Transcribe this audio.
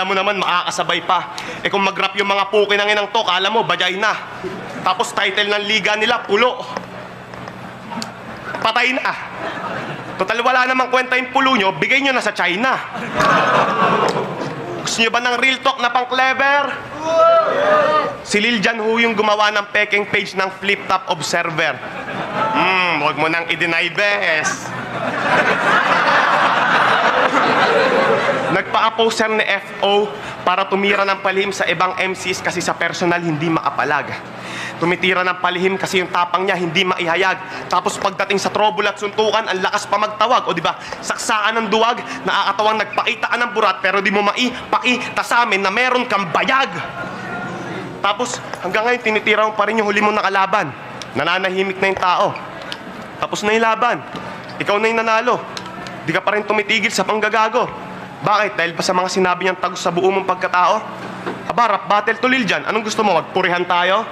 Kala mo naman makakasabay pa. Eh kung mag-rap yung mga puki ng inang to, kala mo bajay na. Tapos title ng liga nila, pulo. Patay na. Total wala namang kwenta yung pulo nyo, bigay nyo na sa China. Gusto nyo ba ng real talk na pang clever? Si Lil Jan Hu yung gumawa ng peking page ng Flip Top Observer. Huwag mo nang i-deny, bes. Nagpa-poster ni FO para tumira ng palihim sa ibang MCs kasi sa personal hindi makapalag. Tumitira ng palihim kasi yung tapang niya hindi maihayag. Tapos pagdating sa trouble at suntukan, ang lakas pa magtawag. O diba, saksaan ng duwag, nakakatawang nagpakita ka ng burat pero di mo maipakita sa amin na meron kang bayag. Tapos hanggang ngayon tinitira mo pa rin yung huli mong nakalaban. Nananahimik na yung tao. Tapos na yung laban. Ikaw na yung nanalo. Di ka pa rin tumitigil sa panggagago. Bakit? Dahil pa sa mga sinabi niyang tagos sa buo mong pagkatao? Aba, rap battle to Lil Jan. Anong gusto mo? Magpurihan tayo?